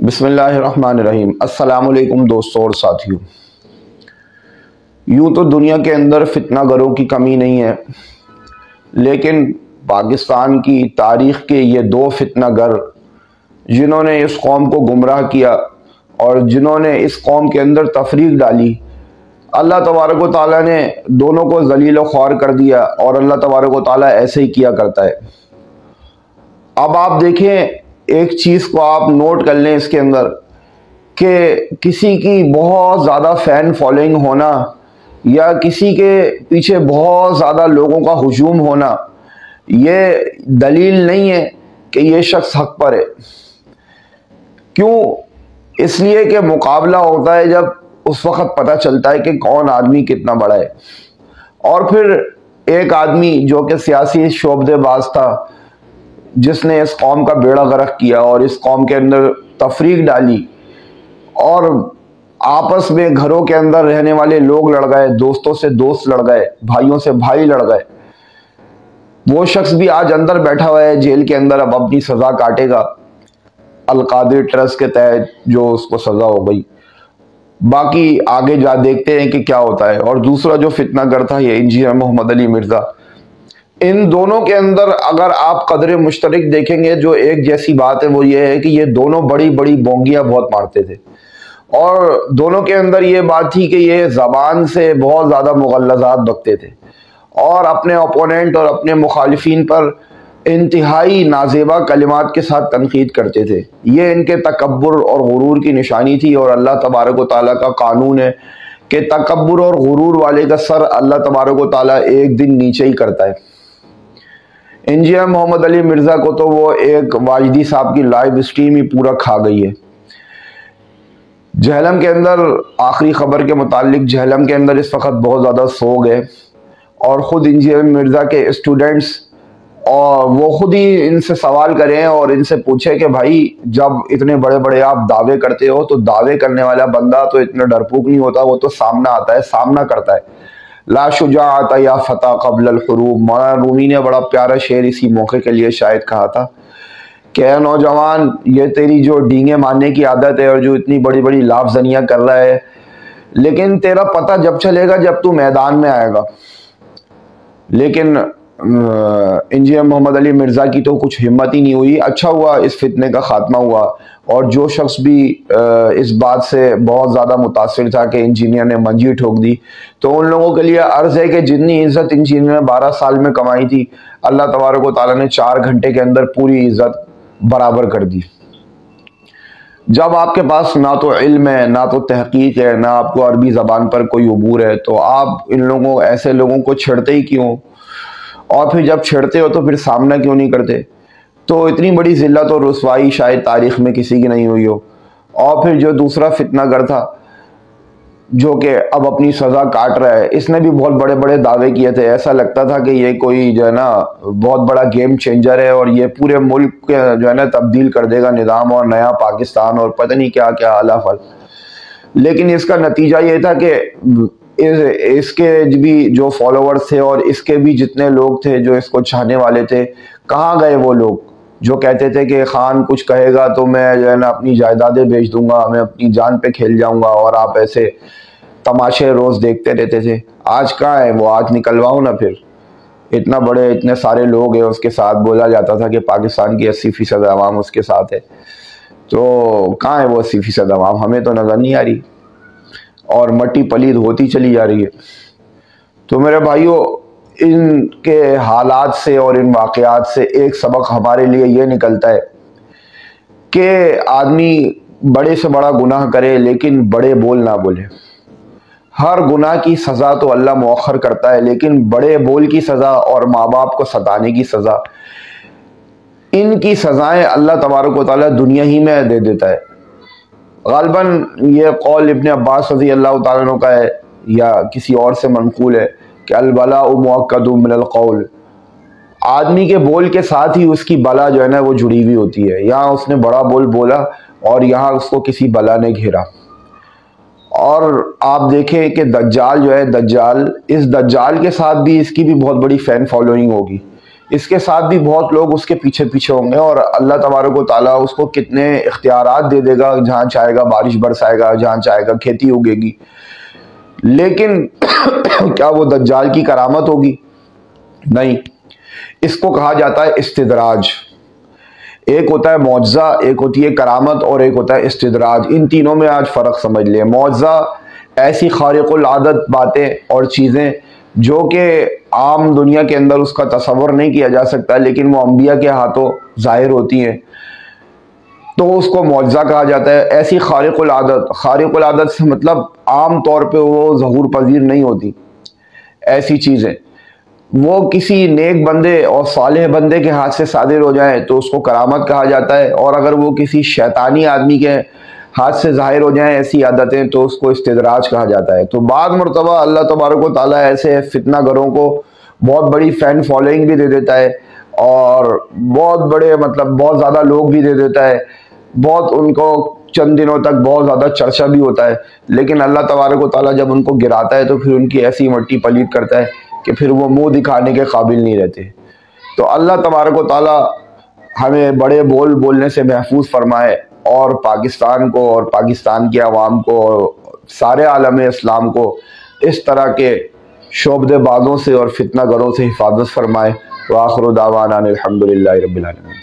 بسم اللہ الرحمن الرحیم۔ السلام علیکم دوستوں اور ساتھیوں۔ یوں تو دنیا کے اندر فتنہ گروں کی کمی نہیں ہے، لیکن پاکستان کی تاریخ کے یہ دو فتنہ گر جنہوں نے اس قوم کو گمراہ کیا اور جنہوں نے اس قوم کے اندر تفریق ڈالی، اللہ تبارک و تعالیٰ نے دونوں کو ذلیل و خوار کر دیا، اور اللہ تبارک و تعالیٰ ایسے ہی کیا کرتا ہے۔ اب آپ دیکھیں، ایک چیز کو آپ نوٹ کر لیں اس کے اندر کہ کسی کی بہت زیادہ فین فالوئنگ ہونا یا کسی کے پیچھے بہت زیادہ لوگوں کا ہجوم ہونا یہ دلیل نہیں ہے کہ یہ شخص حق پر ہے۔ کیوں؟ اس لیے کہ مقابلہ ہوتا ہے جب اس وقت پتہ چلتا ہے کہ کون آدمی کتنا بڑا ہے۔ اور پھر ایک آدمی جو کہ سیاسی شعبدے باز تھا، جس نے اس قوم کا بیڑا غرق کیا اور اس قوم کے اندر تفریق ڈالی اور آپس میں گھروں کے اندر رہنے والے لوگ لڑ گئے، دوستوں سے دوست لڑ گئے، بھائیوں سے بھائی لڑ گئے، وہ شخص بھی آج اندر بیٹھا ہوا ہے جیل کے اندر، اب اپنی سزا کاٹے گا القادری ٹرسٹ کے تحت جو اس کو سزا ہو گئی۔ باقی آگے جا دیکھتے ہیں کہ کیا ہوتا ہے۔ اور دوسرا جو فتنہ گر تھا یہ انجینئر محمد علی مرزا، ان دونوں کے اندر اگر آپ قدر مشترک دیکھیں گے جو ایک جیسی بات ہے وہ یہ ہے کہ یہ دونوں بڑی بڑی بونگیاں بہت مارتے تھے، اور دونوں کے اندر یہ بات تھی کہ یہ زبان سے بہت زیادہ مغلظات بکتے تھے اور اپنے اپوننٹ اور اپنے مخالفین پر انتہائی نازیبا کلمات کے ساتھ تنقید کرتے تھے۔ یہ ان کے تکبر اور غرور کی نشانی تھی، اور اللہ تبارک و تعالیٰ کا قانون ہے کہ تکبر اور غرور والے کا سر اللہ تبارک و تعالیٰ ایک دن نیچے ہی کرتا ہے۔ انجینئر محمد علی مرزا کو تو وہ ایک واجدی صاحب کی لائیو اسٹریم ہی پورا کھا گئی ہے۔ جہلم کے اندر آخری خبر کے متعلق جہلم کے اندر اس وقت بہت زیادہ سوگ ہے، اور خود انجینئر مرزا کے اسٹوڈنٹس اور وہ خود ہی ان سے سوال کریں اور ان سے پوچھے کہ بھائی جب اتنے بڑے بڑے آپ دعوے کرتے ہو تو دعوے کرنے والا بندہ تو اتنا ڈرپوک نہیں ہوتا، وہ تو سامنا آتا ہے، سامنا کرتا ہے۔ لا شجاعت یا فتح قبل الحروب، مولانا رومی نے بڑا پیارا شعر اسی موقع کے لیے شاید کہا تھا کہ اے نوجوان، یہ تیری جو ڈینگیں ماننے کی عادت ہے اور جو اتنی بڑی بڑی لافزنیاں کر رہا ہے، لیکن تیرا پتہ جب چلے گا جب تو میدان میں آئے گا۔ لیکن انجینئر محمد علی مرزا کی تو کچھ ہمت ہی نہیں ہوئی۔ اچھا ہوا اس فتنے کا خاتمہ ہوا، اور جو شخص بھی اس بات سے بہت زیادہ متاثر تھا کہ انجینئر نے منجی ٹھوک دی، تو ان لوگوں کے لیے عرض ہے کہ جتنی عزت انجینئر نے 12 سال میں کمائی تھی، اللہ تبارک و تعالیٰ نے 4 گھنٹے کے اندر پوری عزت برابر کر دی۔ جب آپ کے پاس نہ تو علم ہے، نہ تو تحقیق ہے، نہ آپ کو عربی زبان پر کوئی عبور ہے، تو آپ ان لوگوں ایسے لوگوں کو چھیڑتے ہی کیوں؟ اور پھر جب چھیڑتے ہو تو پھر سامنا کیوں نہیں کرتے؟ تو اتنی بڑی ذلت اور رسوائی شاید تاریخ میں کسی کی نہیں ہوئی ہو۔ اور پھر جو دوسرا فتنہ گر تھا جو کہ اب اپنی سزا کاٹ رہا ہے، اس نے بھی بہت بڑے بڑے دعوے کیے تھے، ایسا لگتا تھا کہ یہ کوئی جو ہے نا بہت بڑا گیم چینجر ہے اور یہ پورے ملک کے جو ہے نا تبدیل کر دے گا نظام اور نیا پاکستان اور پتہ نہیں کیا کیا اعلیٰ فل۔ لیکن اس کا نتیجہ یہ تھا کہ اس کے بھی جو فالوورز تھے اور اس کے بھی جتنے لوگ تھے جو اس کو چاہنے والے تھے، کہاں گئے وہ لوگ جو کہتے تھے کہ خان کچھ کہے گا تو میں جو ہے نا اپنی جائیدادیں بیچ دوں گا، میں اپنی جان پہ کھیل جاؤں گا، اور آپ ایسے تماشے روز دیکھتے رہتے تھے۔ آج کہاں ہے وہ؟ آج نکلواؤ نا پھر۔ اتنا بڑے اتنے سارے لوگ ہیں اس کے ساتھ، بولا جاتا تھا کہ پاکستان کی 80% عوام اس کے ساتھ ہے، تو کہاں ہے وہ 80% عوام؟ ہمیں تو نظر نہیں آ رہی، اور مٹی پلید ہوتی چلی جا رہی ہے۔ تو میرے بھائیوں، ان کے حالات سے اور ان واقعات سے ایک سبق ہمارے لیے یہ نکلتا ہے کہ آدمی بڑے سے بڑا گناہ کرے لیکن بڑے بول نہ بولے۔ ہر گناہ کی سزا تو اللہ مؤخر کرتا ہے، لیکن بڑے بول کی سزا اور ماں باپ کو ستانے کی سزا، ان کی سزائیں اللہ تبارک و تعالیٰ دنیا ہی میں دے دیتا ہے۔ غالباً یہ قول ابن عباس رضی اللہ تعالیٰ عنہ کا ہے یا کسی اور سے منقول ہے کہ البلاء مؤکد من القول، آدمی کے بول کے ساتھ ہی اس کی بلا جو ہے نا وہ جڑی ہوئی ہوتی ہے۔ یہاں اس نے بڑا بول بولا اور یہاں اس کو کسی بلا نے گھیرا۔ اور آپ دیکھیں کہ دجال جو ہے، دجال، اس دجال کے ساتھ بھی اس کی بھی بہت بڑی فین فالوئنگ ہوگی۔ اس کے ساتھ بھی بہت لوگ اس کے پیچھے پیچھے ہوں گے، اور اللہ تبارک و تعالیٰ اس کو کتنے اختیارات دے دے گا، جہاں چاہے گا بارش برسائے گا، جہاں چاہے گا کھیتی اگے گی۔ لیکن کیا وہ دجال کی کرامت ہوگی؟ نہیں، اس کو کہا جاتا ہے استدراج۔ ایک ہوتا ہے معجزہ، ایک ہوتی ہے کرامت، اور ایک ہوتا ہے استدراج۔ ان تینوں میں آج فرق سمجھ لیں۔ معجزہ ایسی خارق العادت باتیں اور چیزیں جو کہ عام دنیا کے اندر اس کا تصور نہیں کیا جا سکتا، لیکن وہ انبیاء کے ہاتھوں ظاہر ہوتی ہیں، تو اس کو معجزہ کہا جاتا ہے۔ ایسی خارق العادت سے مطلب عام طور پہ وہ ظہور پذیر نہیں ہوتی، ایسی چیزیں وہ کسی نیک بندے اور صالح بندے کے ہاتھ سے صادر ہو جائیں تو اس کو کرامت کہا جاتا ہے، اور اگر وہ کسی شیطانی آدمی کے ہاتھ سے ظاہر ہو جائیں ایسی عادتیں تو اس کو استدراج کہا جاتا ہے۔ تو بعض مرتبہ اللہ تبارک و تعالیٰ ایسے فتنہ گروں کو بہت بڑی فین فالوئنگ بھی دے دیتا ہے، اور بہت بڑے بہت زیادہ لوگ بھی دے دیتا ہے، بہت ان کو چند دنوں تک بہت زیادہ چرچا بھی ہوتا ہے، لیکن اللہ تبارک و تعالیٰ جب ان کو گراتا ہے تو پھر ان کی ایسی مٹی پلید کرتا ہے کہ پھر وہ منہ دکھانے کے قابل نہیں رہتے۔ تو اللہ تبارک و تعالیٰ ہمیں بڑے بول بولنے سے محفوظ فرمائے، اور پاکستان کو اور پاکستان کی عوام کو اور سارے عالم اسلام کو اس طرح کے شعبدے بازوں سے اور فتنہ گروں سے حفاظت فرمائے۔ وآخر دعوانا الحمدللہ رب العالمین۔